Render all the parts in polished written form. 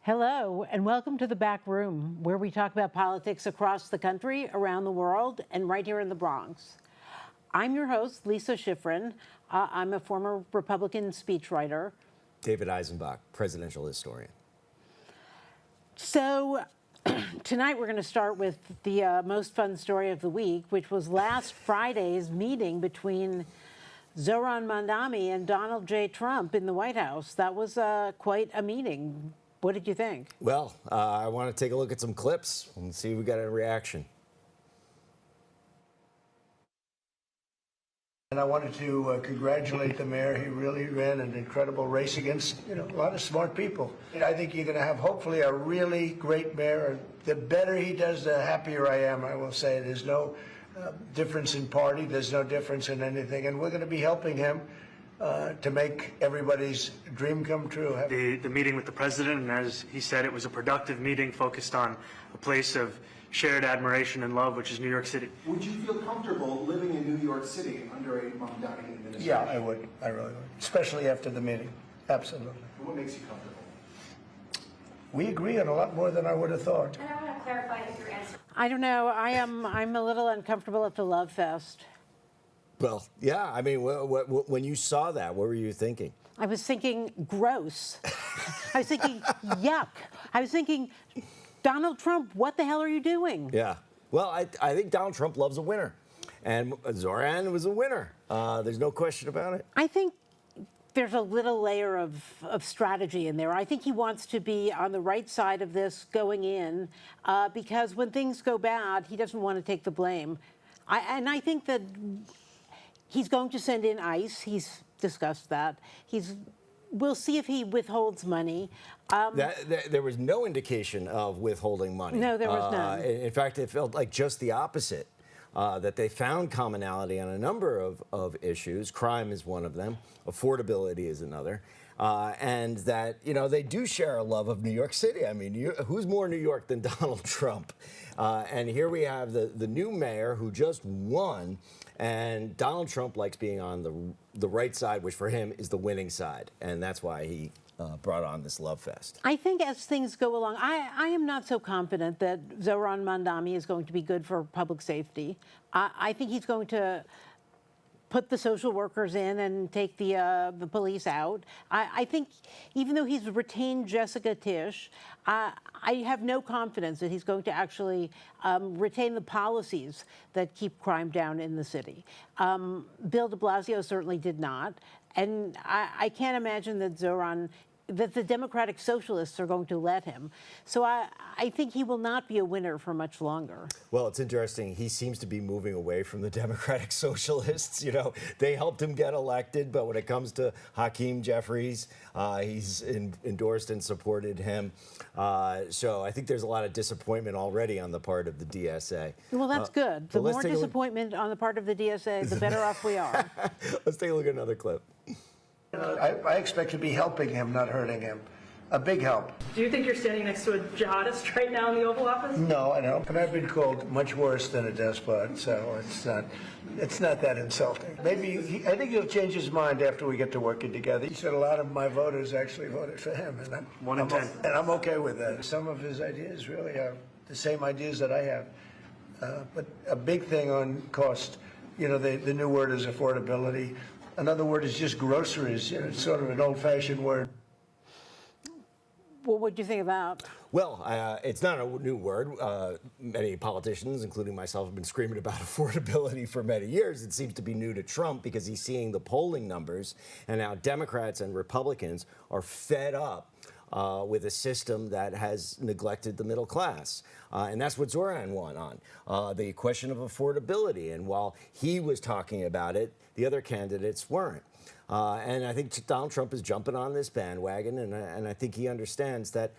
Hello, and welcome to the Back Room, where we talk about politics across the country, around the world, and right here in the Bronx. I'm your host, Lisa Schiffren. I'm a former Republican speechwriter. David Eisenbach, presidential historian. So tonight we're going to start with the most fun story of the week, which was last Friday's meeting between Zohran Mamdani and Donald J. Trump in the White House. That was quite a meeting. What did you think? Well, I want to take a look at some clips and see if we got a reaction. And I wanted to congratulate the mayor. He really ran an incredible race against, a lot of smart people. And I think you're going to have, hopefully, a really great mayor. The better he does, the happier I am, I will say. There's no difference in party. There's no difference in anything. And we're going to be helping him to make everybody's dream come true. The meeting with the president, and as he said, it was a productive meeting focused on a place of shared admiration and love, which is New York City. Would you feel comfortable living in New York City under a Mamdani administration? Yeah, I would. I really would. Especially after the meeting. Absolutely. And what makes you comfortable? We agree on a lot more than I would have thought. And I want to clarify if your answer. I don't know. I'm a little uncomfortable at the love fest. Well, yeah, I mean, when you saw that, what were you thinking? I was thinking gross. I was thinking yuck. I was thinking, Donald Trump, what the hell are you doing? Yeah. Well, I think Donald Trump loves a winner. And Zohran was a winner. There's no question about it. I think there's a little layer of strategy in there. I think he wants to be on the right side of this going in because when things go bad, he doesn't want to take the blame. And I think that he's going to send in ICE. He's discussed that. We'll see if he withholds money. There was no indication of withholding money. No, there was none. In fact, it felt like just the opposite, that they found commonality on a number of issues. Crime is one of them. Affordability is another. And that, they do share a love of New York City. I mean, who's more New York than Donald Trump? And here we have the new mayor who just won. And Donald Trump likes being on the right side, which for him is the winning side. And that's why he brought on this love fest. I think as things go along, I am not so confident that Zohran Mamdani is going to be good for public safety. I think he's going to put the social workers in and take the police out. I think even though he's retained Jessica Tisch, I have no confidence that he's going to actually retain the policies that keep crime down in the city. Bill de Blasio certainly did not. And I can't imagine that that the Democratic Socialists are going to let him. So I think he will not be a winner for much longer. Well, it's interesting. He seems to be moving away from the Democratic Socialists. They helped him get elected, but when it comes to Hakeem Jeffries, he's endorsed and supported him. So I think there's a lot of disappointment already on the part of the DSA. Well, that's good. The more disappointment on the part of the DSA, the better off we are. Let's take a look at another clip. I expect to be helping him, not hurting him. A big help. Do you think you're standing next to a jihadist right now in the Oval Office? No, I don't. And I've been called much worse than a despot, so it's not that insulting. Maybe I think he'll change his mind after we get to working together. He said a lot of my voters actually voted for him, and I'm okay with that. Some of his ideas really are the same ideas that I have. But a big thing on cost, the new word is affordability. Another word is just groceries. It's sort of an old-fashioned word. Well, what do you think of that? Well, it's not a new word. Many politicians, including myself, have been screaming about affordability for many years. It seems to be new to Trump because he's seeing the polling numbers, and now Democrats and Republicans are fed up with a system that has neglected the middle class. And that's what Zohran won on, the question of affordability. And while he was talking about it, the other candidates weren't. And I think Donald Trump is jumping on this bandwagon, and I think he understands that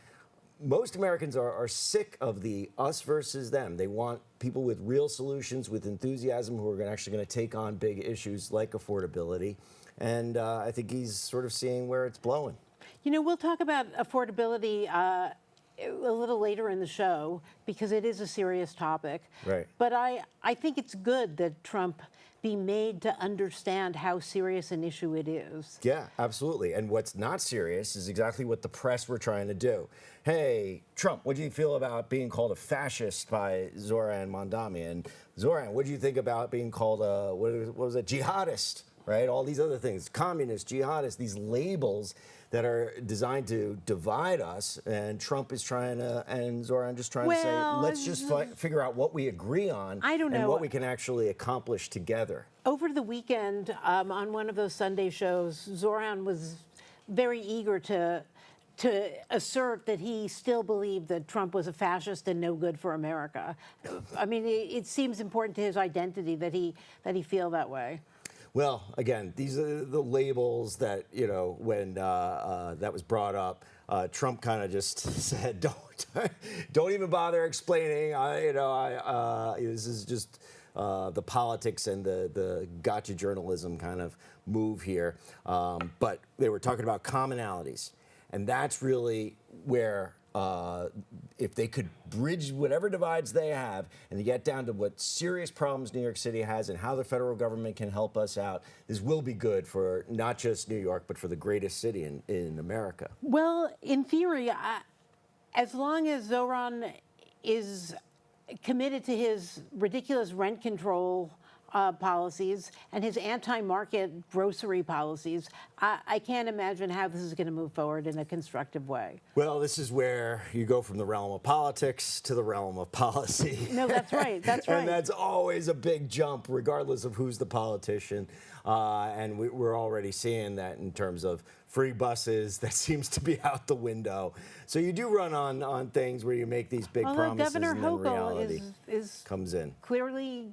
most Americans are sick of the us versus them. They want people with real solutions, with enthusiasm, who are actually going to take on big issues like affordability. And I think he's sort of seeing where it's blowing. We'll talk about affordability a little later in the show because it is a serious topic. Right. But I think it's good that Trump be made to understand how serious an issue it is. Yeah, absolutely. And what's not serious is exactly what the press were trying to do. Hey, Trump, what do you feel about being called a fascist by Zohran Mamdani? And Zohran, what do you think about being called a, what was it, jihadist, right? All these other things, communist, jihadist, these labels that are designed to divide us. And Trump is trying to, and Zohran just trying to say, let's just figure out what we agree on I don't know. and what we can actually accomplish together. Over the weekend, on one of those Sunday shows, Zohran was very eager to assert that he still believed that Trump was a fascist and no good for America. I mean, it seems important to his identity that he feel that way. Well, again, these are the labels that, you know, when that was brought up, Trump kind of just said, don't even bother explaining. This is just the politics and the gotcha journalism kind of move here. But they were talking about commonalities. And that's really where, if they could bridge whatever divides they have and get down to what serious problems New York City has and how the federal government can help us out, this will be good for not just New York, but for the greatest city in America. Well, in theory, as long as Zohran is committed to his ridiculous rent control policies and his anti-market grocery policies, I can't imagine how this is going to move forward in a constructive way. Well, this is where you go from the realm of politics to the realm of policy. No, that's right. That's right. And that's always a big jump, regardless of who's the politician. And we're already seeing that in terms of free buses. That seems to be out the window. So you do run on things where you make these big promises Governor and then Hochul reality is comes in. clearly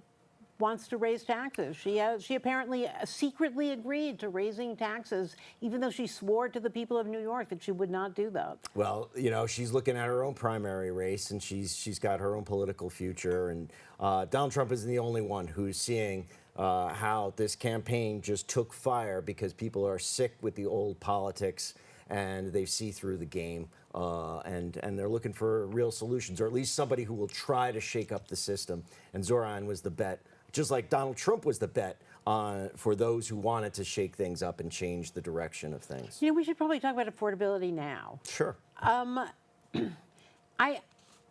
wants to raise taxes. She apparently secretly agreed to raising taxes, even though she swore to the people of New York that she would not do that. Well, you know, she's looking at her own primary race, and she's got her own political future. And Donald Trump isn't the only one who's seeing how this campaign just took fire because people are sick with the old politics and they see through the game. And they're looking for real solutions, or at least somebody who will try to shake up the system. And Zohran was the bet, just like Donald Trump was the bet for those who wanted to shake things up and change the direction of things. You know, we should probably talk about affordability now. Sure. I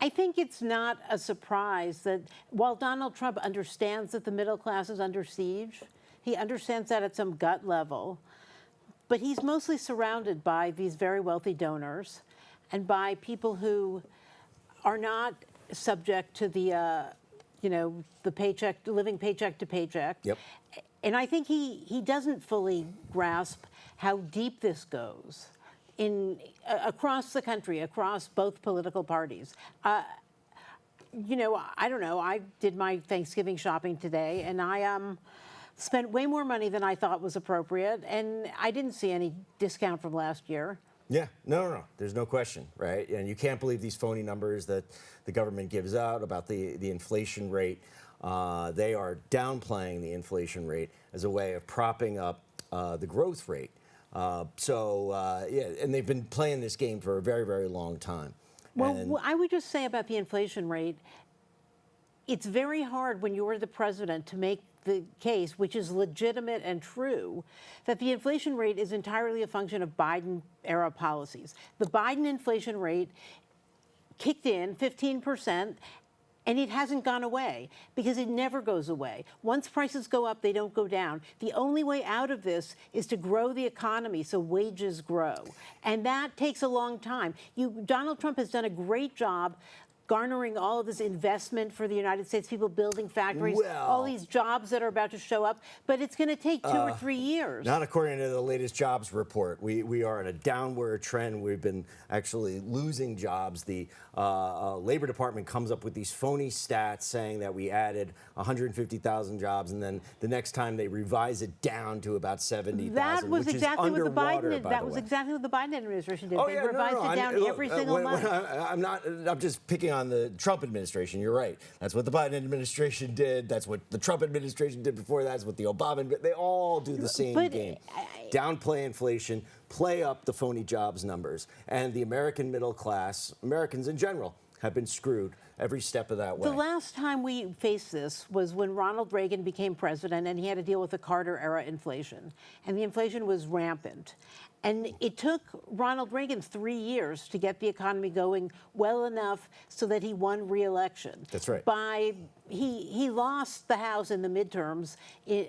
think it's not a surprise that while Donald Trump understands that the middle class is under siege, he understands that at some gut level, but he's mostly surrounded by these very wealthy donors and by people who are not subject to the the paycheck, living paycheck to paycheck. Yep. And I think he doesn't fully grasp how deep this goes across the country, across both political parties. You know, I don't know. I did my Thanksgiving shopping today, and I spent way more money than I thought was appropriate, and I didn't see any discount from last year. Yeah, no. There's no question, right? And you can't believe these phony numbers that the government gives out about the inflation rate. They are downplaying the inflation rate as a way of propping up the growth rate. And they've been playing this game for a very, very long time. Well, I would just say about the inflation rate, it's very hard when you're the president to make the case, which is legitimate and true, that the inflation rate is entirely a function of Biden-era policies. The Biden inflation rate kicked in 15%, and it hasn't gone away because it never goes away. Once prices go up, they don't go down. The only way out of this is to grow the economy so wages grow. And that takes a long time. Donald Trump has done a great job garnering all of this investment for the United States, people building factories, all these jobs that are about to show up, but it's going to take 2 or 3 years. Not according to the latest jobs report. We are in a downward trend. We've been actually losing jobs. The Labor Department comes up with these phony stats saying that we added 150,000 jobs, and then the next time they revise it down to about 70,000, That was which exactly is what the underwater, Biden. by That the was way. exactly what the Biden administration did. Oh, They yeah, revised it down every single month. I'm just picking on the Trump administration. You're right. That's what the Biden administration did. That's what the Trump administration did before that. That's what the Obama. They all do the same game. Downplay inflation, play up the phony jobs numbers, and the American middle class, Americans in general, have been screwed every step of that way. The last time we faced this was when Ronald Reagan became president and he had to deal with the Carter-era inflation. And the inflation was rampant. And it took Ronald Reagan 3 years to get the economy going well enough so that he won re-election. That's right. He lost the House in the midterms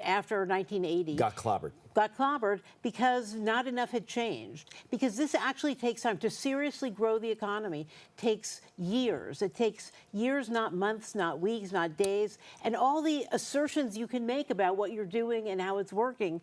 after 1980. Got clobbered. Got clobbered because not enough had changed. Because this actually takes time to seriously grow the economy. Takes years. It takes years, not months, not weeks, not days. And all the assertions you can make about what you're doing and how it's working,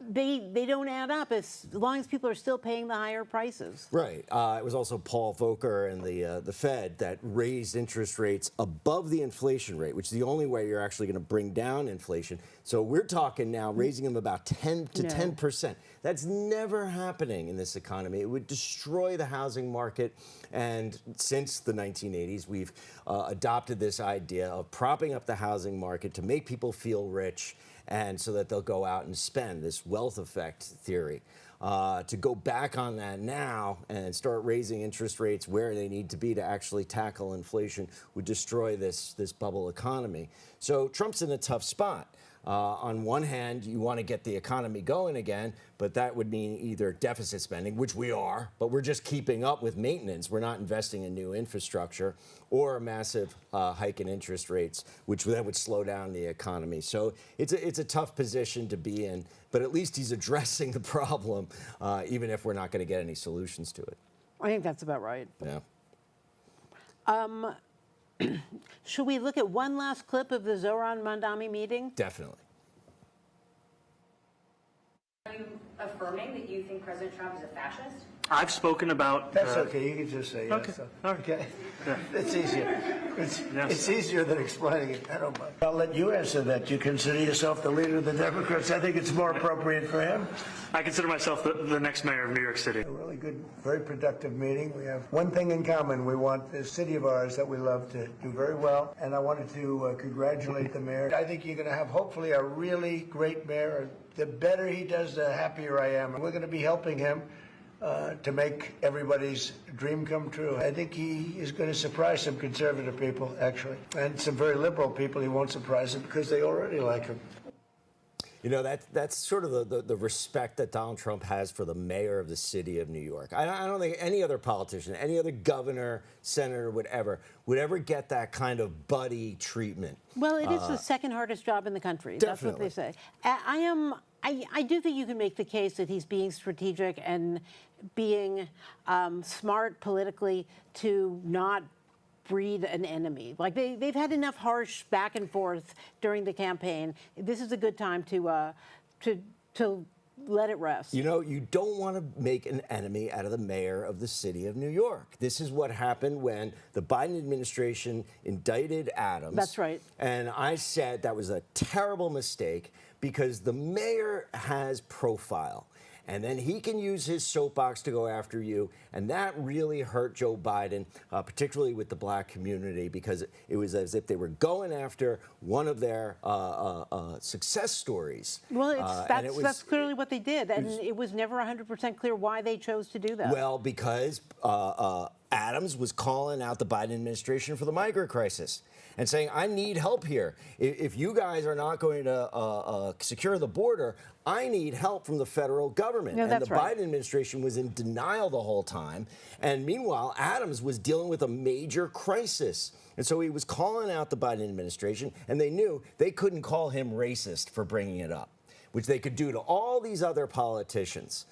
they don't add up as long as people are still paying the higher prices. Right. It was also Paul Volcker and the Fed that raised interest rates above the inflation rate, which is the only way you're actually going to bring down inflation. So we're talking now raising them about 10%. That's never happening in this economy. It would destroy the housing market. And since the 1980s, we've adopted this idea of propping up the housing market to make people feel rich, and so that they'll go out and spend, this wealth effect theory. To go back on that now and start raising interest rates where they need to be to actually tackle inflation would destroy this bubble economy. So Trump's in a tough spot. On one hand, you want to get the economy going again, but that would mean either deficit spending, which we are, but we're just keeping up with maintenance. We're not investing in new infrastructure, or a massive hike in interest rates, which then would slow down the economy. So it's a tough position to be in, but at least he's addressing the problem, even if we're not going to get any solutions to it. I think that's about right. Yeah. Should we look at one last clip of the Zohran Mamdani meeting? Definitely. Are you affirming that you think President Trump is a fascist? I've spoken about. That's okay. You can just say yes. Okay. So. All right. Okay. It's easier. Yes. It's easier than explaining it. I don't mind. I'll let you answer that. You consider yourself the leader of the Democrats. I think it's more appropriate for him. I consider myself the next mayor of New York City. A really good, very productive meeting. We have one thing in common. We want this city of ours that we love to do very well. And I wanted to congratulate the mayor. I think you're going to have, hopefully, a really great mayor. The better he does, the happier I am. We're going to be helping him to make everybody's dream come true. I think he is going to surprise some conservative people, actually, and some very liberal people. He won't surprise them because they already like him. You know, that's sort of the respect that Donald Trump has for the mayor of the city of New York. I don't think any other politician, any other governor, senator, would ever get that kind of buddy treatment. Well, it is the second hardest job in the country. Definitely. That's what they say. I do think you can make the case that he's being strategic and being smart politically to not breed an enemy. Like they've had enough harsh back and forth during the campaign. This is a good time to let it rest. You know, you don't want to make an enemy out of the mayor of the city of New York. This is what happened when the Biden administration indicted Adams. That's right. And I said that was a terrible mistake because the mayor has profile. And then he can use his soapbox to go after you. And that really hurt Joe Biden, particularly with the black community, because it was as if they were going after one of their success stories. Well, that's clearly what they did. And it was never 100% clear why they chose to do that. Well, because Adams was calling out the Biden administration for the migrant crisis and saying, I need help here. If you guys are not going to secure the border, I need help from the federal government. No, and the right. Biden administration was in denial the whole time. And meanwhile, Adams was dealing with a major crisis. And so he was calling out the Biden administration, and they knew they couldn't call him racist for bringing it up, which they could do to all these other politicians.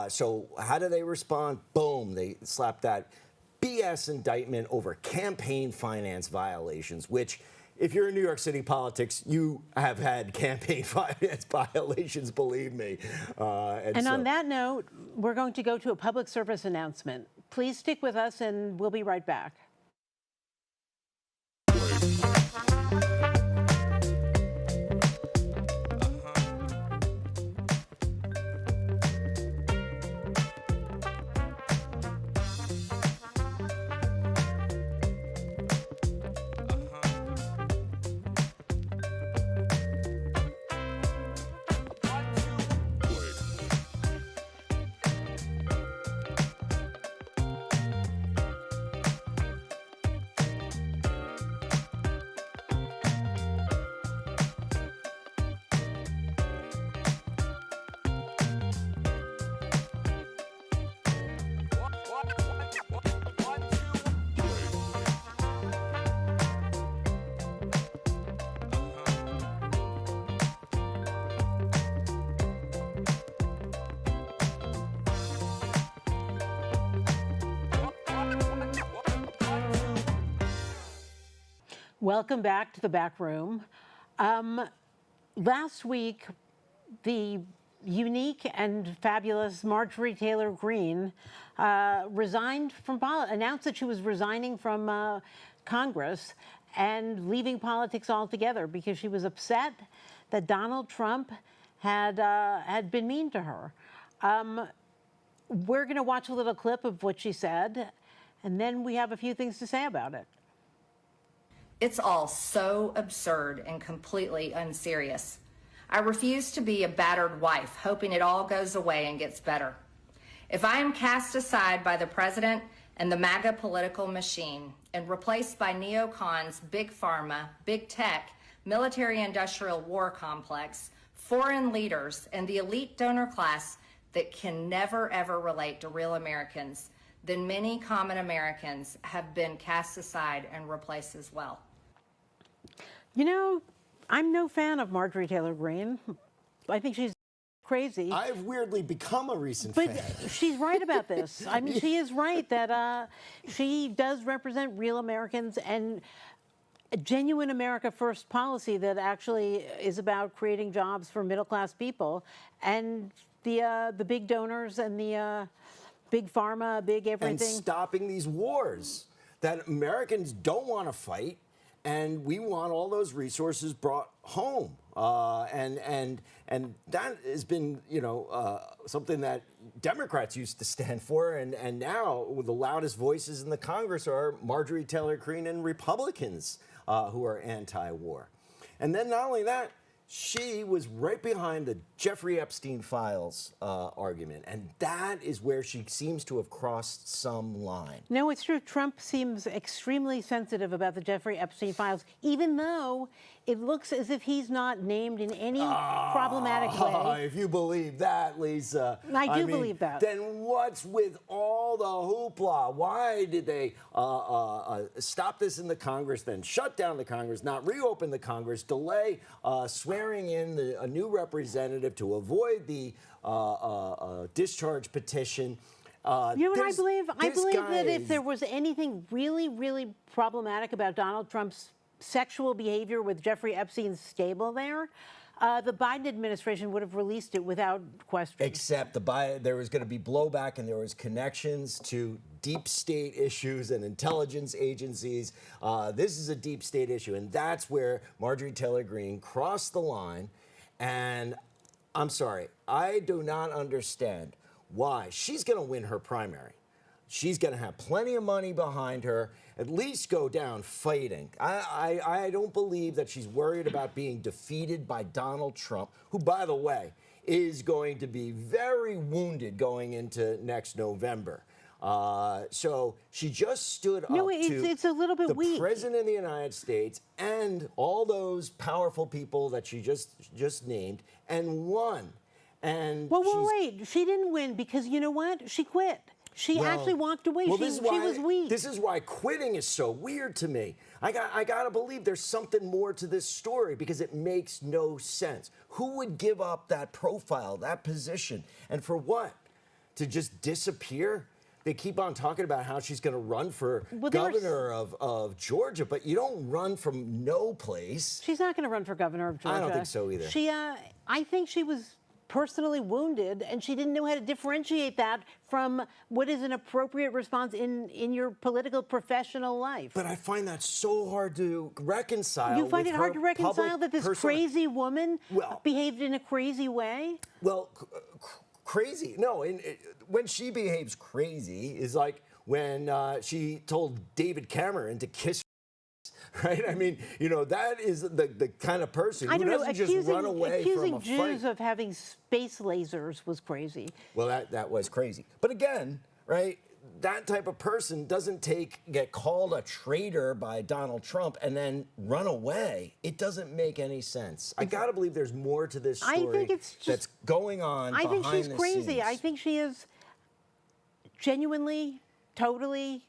So how do they respond? Boom, they slapped that BS indictment over campaign finance violations, which, if you're in New York City politics, you have had campaign finance violations, believe me. And on that note, we're going to go to a public service announcement. Please stick with us, and we'll be right back. Welcome back to the back room. Last week, the unique and fabulous Marjorie Taylor Greene announced that she was resigning from Congress and leaving politics altogether because she was upset that Donald Trump had been mean to her. We're going to watch a little clip of what she said, and then we have a few things to say about it. It's all so absurd and completely unserious. I refuse to be a battered wife, hoping it all goes away and gets better. If I am cast aside by the president and the MAGA political machine and replaced by neocons, big pharma, big tech, military-industrial war complex, foreign leaders, and the elite donor class that can never, ever relate to real Americans, then many common Americans have been cast aside and replaced as well. You know, I'm no fan of Marjorie Taylor Greene. I think she's crazy. I've weirdly become a recent But fan. she's right about this. I mean, she is right that she does represent real Americans and a genuine America First policy that actually is about creating jobs for middle-class people. And the big donors and the big pharma, big everything. And stopping these wars that Americans don't want to fight, and we want all those resources brought home. And that has been, something that Democrats used to stand for, and now the loudest voices in the Congress are Marjorie Taylor Greene and Republicans who are anti-war. And then not only that, she was right behind the Jeffrey Epstein files argument, and that is where she seems to have crossed some line. No, it's true. Trump seems extremely sensitive about the Jeffrey Epstein files, even though it looks as if he's not named in any problematic way. If you believe that, Lisa. I do believe that. Then what's with all the hoopla? Why did they stop this in the Congress, then shut down the Congress, not reopen the Congress, delay swearing in a new representative to avoid the discharge petition? You know what I believe? I believe that if is- there was anything really, really problematic about Donald Trump's sexual behavior with Jeffrey Epstein's stable there, the Biden administration would have released it without question. Except there was going to be blowback, and there was connections to deep state issues and intelligence agencies. This is a deep state issue, and that's where Marjorie Taylor Greene crossed the line. And I'm sorry, I do not understand why. She's going to win her primary. She's going to have plenty of money behind her, at least go down fighting. I don't believe that she's worried about being defeated by Donald Trump, who, by the way, is going to be very wounded going into next November. So she just stood up to it's a little bit the weak. President of the United States and all those powerful people that she just named and won. And Well, wait. She didn't win because you know what? She quit. She actually walked away. Well, She was weak. This is why quitting is so weird to me. I got to believe there's something more to this story because it makes no sense. Who would give up that profile, that position, and for what? To just disappear? They keep on talking about how she's going to run for governor of Georgia, but you don't run from no place. She's not going to run for governor of Georgia. I don't think so either. I think she was personally wounded, and she didn't know how to differentiate that from what is an appropriate response in your political professional life. But I find that so hard to reconcile. You find with it hard her to reconcile public that this persona. crazy woman Well- behaved in a crazy way? Well, crazy. No, when she behaves crazy is like when she told David Cameron to kiss her, right? I mean, that is the kind of person who doesn't just run away from accusing a Jews fight. of having space lasers was crazy. Well, that was crazy. But again, right, that type of person doesn't get called a traitor by Donald Trump and then run away. It doesn't make any sense. I got to believe there's more to this story I think it's just, that's going on I think behind she's the crazy. scenes. I think she is genuinely, totally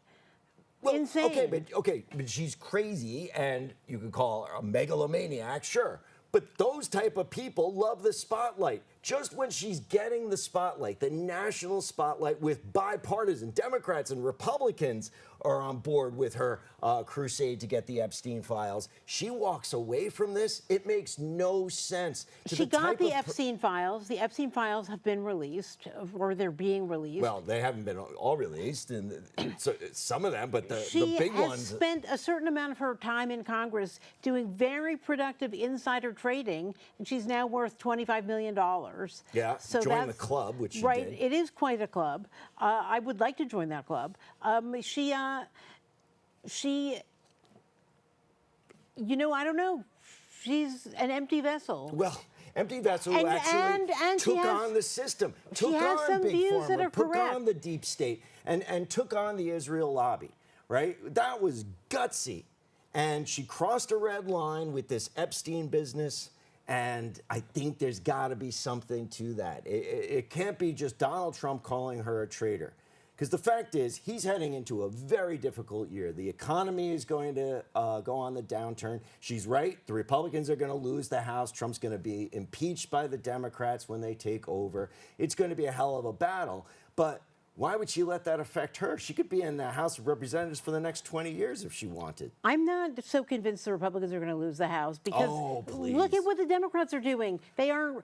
insane. Okay, but she's crazy, and you could call her a megalomaniac, sure. But those type of people love the spotlight. just when she's getting the spotlight, the national spotlight, with bipartisan Democrats and Republicans are on board with her crusade to get the Epstein files, she walks away from this. It makes no sense. She got the Epstein files. The Epstein files have been released, or they're being released. Well, they haven't been all released, and so, some of them, but the big She has ones. spent a certain amount of her time in Congress doing very productive insider trading, and she's now worth $25 million. Yeah, so join the that's- club, which she right. did. It is quite a club. I would like to join that club. She, you know, I don't know. She's an empty vessel. Well, empty vessel And- actually and she took has- on the system, she took has on some Big views Pharma, that are took correct. on the deep state, and took on the Israel lobby, right? That was gutsy. And she crossed a red line with this Epstein business, and I think there's got to be something to that. It can't be just Donald Trump calling her a traitor. Because the fact is, he's heading into a very difficult year. The economy is going to go on the downturn. She's right. The Republicans are going to lose the House. Trump's going to be impeached by the Democrats when they take over. It's going to be a hell of a battle. But why would she let that affect her? She could be in the House of Representatives for the next 20 years if she wanted. I'm not so convinced the Republicans are going to lose the House because Oh, please. look at what the Democrats are doing. They are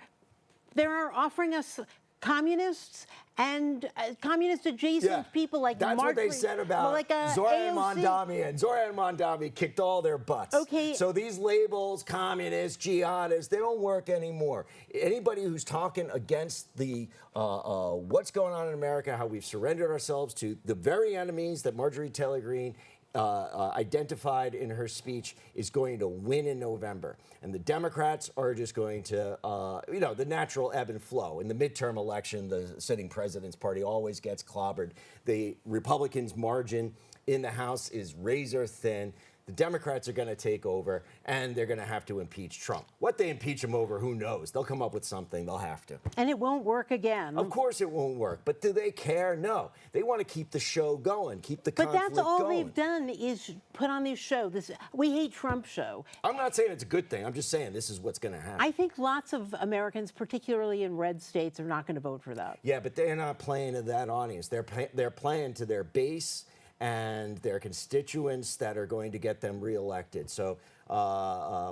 offering us communists and communist adjacent people like that's what they Marjorie, said about like Zohran AOC. Mamdani, and Zohran Mamdani kicked all their butts. Okay. So these labels, communists, jihadists, they don't work anymore. Anybody who's talking against the what's going on in America, how we've surrendered ourselves to the very enemies that Marjorie Taylor Greene identified in her speech, is going to win in November. And the Democrats are just going to, the natural ebb and flow. In the midterm election, the sitting president's party always gets clobbered. The Republicans' margin in the House is razor thin. The Democrats are going to take over, and they're going to have to impeach Trump. What they impeach him over, who knows? They'll come up with something. They'll have to. And it won't work again. Of course it won't work. But do they care? No. They want to keep the show going, keep the But conflict that's all going. they've done is put on this show, this We Hate Trump show. I'm not saying it's a good thing. I'm just saying this is what's going to happen. I think lots of Americans, particularly in red states, are not going to vote for that. Yeah, but they're not playing to that audience. They're playing to their base and their constituents that are going to get them reelected. So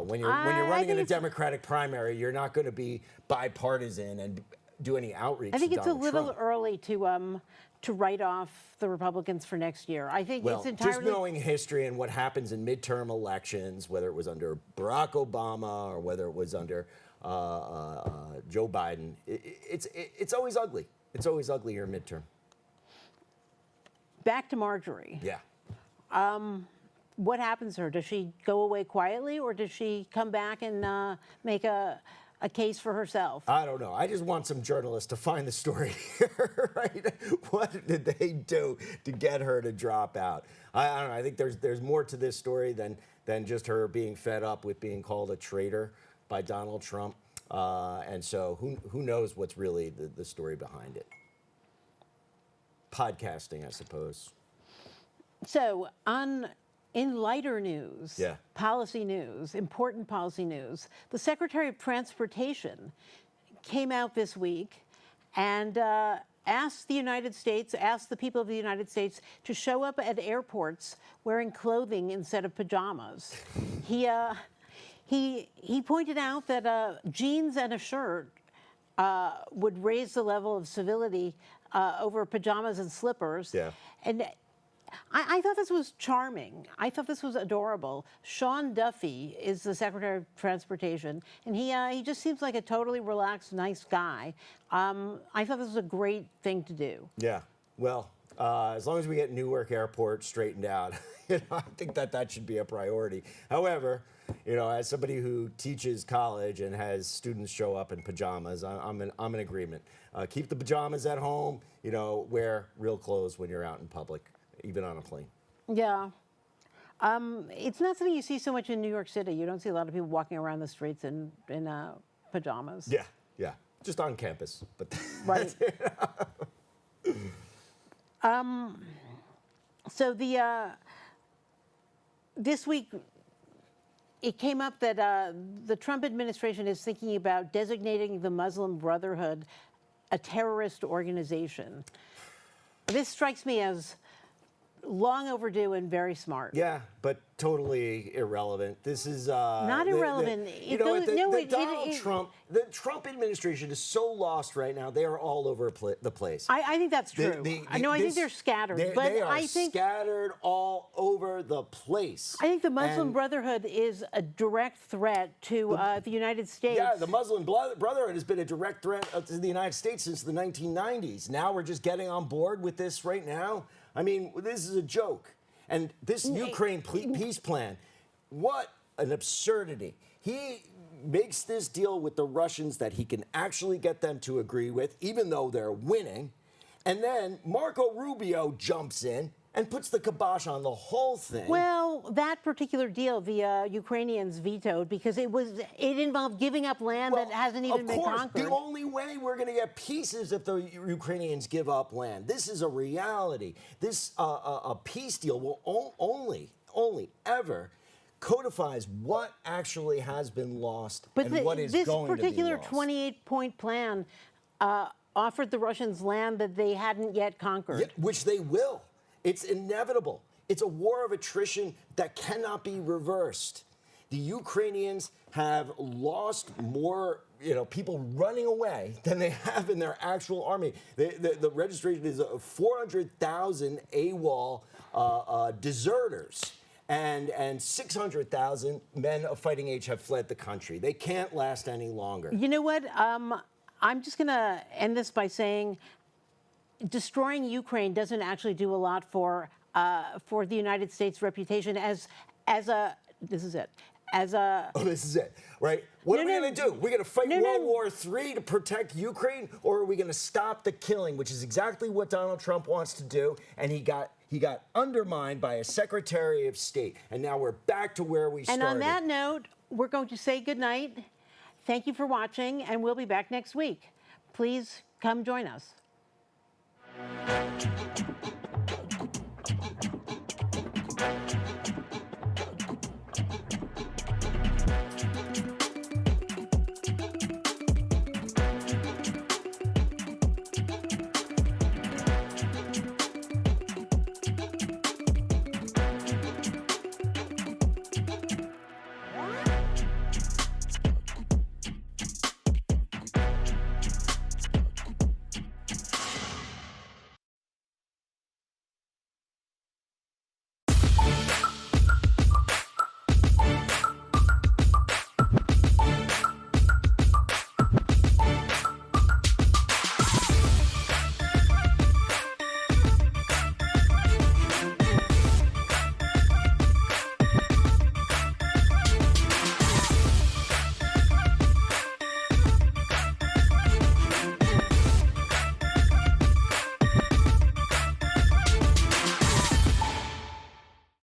when you're running in a Democratic primary, you're not going to be bipartisan and do any outreach. I think to it's a Donald little Trump. early to write off the Republicans for next year. I think Well, it's entirely just knowing history and what happens in midterm elections, whether it was under Barack Obama or whether it was under Joe Biden, it's always ugly. It's always ugly here in midterm. Back to Marjorie. Yeah. What happens to her? Does she go away quietly, or does she come back and make a case for herself? I don't know. I just want some journalists to find the story here, right? What did they do to get her to drop out? I don't know. I think there's more to this story than just her being fed up with being called a traitor by Donald Trump. And so who knows what's really the story behind it? Podcasting, I suppose. So, in lighter news, Yeah. policy news, important policy news, the Secretary of Transportation came out this week and asked the people of the United States to show up at airports wearing clothing instead of pajamas. He pointed out that jeans and a shirt would raise the level of civility over pajamas and slippers. Yeah. And I thought this was charming. I thought this was adorable. Sean Duffy is the Secretary of Transportation, and he just seems like a totally relaxed, nice guy. I thought this was a great thing to do. Yeah. Well, as long as we get Newark Airport straightened out, I think that should be a priority. However, as somebody who teaches college and has students show up in pajamas, I'm in agreement. Keep the pajamas at home. Wear real clothes when you're out in public, even on a plane. Yeah. It's not something you see so much in New York City. You don't see a lot of people walking around the streets in pajamas. Yeah. Just on campus, but Right. So this week, it came up that the Trump administration is thinking about designating the Muslim Brotherhood a terrorist organization. This strikes me as long overdue and very smart. Yeah, but totally irrelevant. This is Not irrelevant. The Trump administration is so lost right now. They are all over the place. I think that's true. I think they're scattered. They are scattered all over the place. I think the Muslim Brotherhood is a direct threat to the United States. Yeah, the Muslim Brotherhood has been a direct threat to the United States since the 1990s. Now we're just getting on board with this right now. I mean, this is a joke. And this Ukraine peace plan, what an absurdity. He makes this deal with the Russians that he can actually get them to agree with, even though they're winning. And then Marco Rubio jumps in and puts the kibosh on the whole thing. Well, that particular deal the Ukrainians vetoed because it involved giving up land that hasn't even been conquered. The only way we're going to get peace is if the Ukrainians give up land. This is a reality. This a peace deal will only ever codifies what actually has been lost and what is going to be lost. This particular 28-point plan offered the Russians land that they hadn't yet conquered. Yeah, which they will. It's inevitable. It's a war of attrition that cannot be reversed. The Ukrainians have lost more, people running away than they have in their actual army. The registration is 400,000 AWOL deserters. And 600,000 men of fighting age have fled the country. They can't last any longer. You know what? I'm just going to end this by saying destroying Ukraine doesn't actually do a lot for the United States' reputation as a. This is it. Oh, this is it, right? What are we going to do? We're going to fight World War III to protect Ukraine, or are we going to stop the killing, which is exactly what Donald Trump wants to do? And he got undermined by a Secretary of State, and now we're back to where we started. And on that note, we're going to say goodnight. Thank you for watching, and we'll be back next week. Please come join us.